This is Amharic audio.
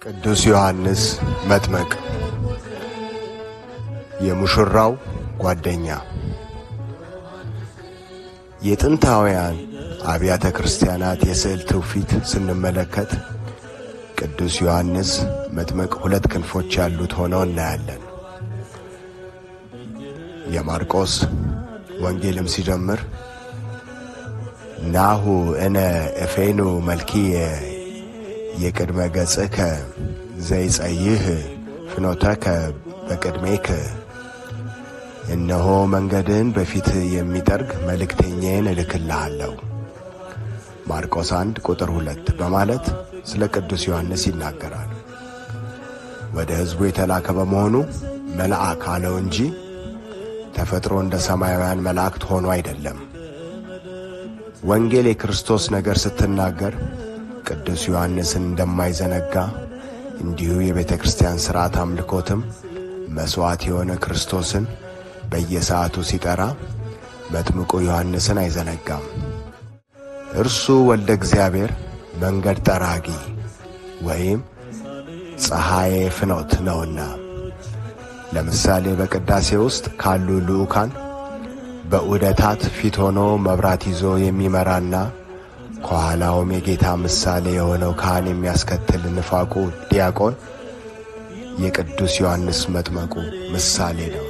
ቅዱስ ዮሐንስ መጥምቅ የሙሽራው ጓደኛ። የጥንታውያን አብያተ ክርስቲያናት የስዕል ትውፊት ስንመለከት ቅዱስ ዮሐንስ መጥምቅ ሁለት ክንፎች ያሉት ሆነው እናያለን። የማርቆስ ወንጌልም ሲጀምር ናሁ እነ እፌኑ መልኪየ የቅድመ ገጽከ ዘይጸይህ ፍኖተከ በቅድሜከ፣ እነሆ መንገድን በፊት የሚጠርግ መልእክተኛዬን እልክልሃለሁ ማርቆስ 1:2 በማለት ስለ ቅዱስ ዮሐንስ ይናገራል። ወደ ሕዝቡ የተላከ በመሆኑ መልአክ አለው እንጂ ተፈጥሮ እንደ ሰማያውያን መላእክት ሆኖ አይደለም። ወንጌል የክርስቶስ ነገር ስትናገር ቅዱስ ዮሐንስን እንደማይዘነጋ እንዲሁ የቤተ ክርስቲያን ሥርዓት አምልኮትም መሥዋዕት የሆነ ክርስቶስን በየሰዓቱ ሲጠራ መጥምቁ ዮሐንስን አይዘነጋም። እርሱ ወልደ እግዚአብሔር መንገድ ጠራጊ ወይም ፀሐዬ ፍኖት ነውና። ለምሳሌ በቅዳሴ ውስጥ ካሉ ልዑካን በዑደታት ፊት ሆኖ መብራት ይዞ የሚመራና ከኋላውም የጌታ ምሳሌ የሆነው ካህን የሚያስከትል ንፋቁ ዲያቆን የቅዱስ ዮሐንስ መጥምቁ ምሳሌ ነው።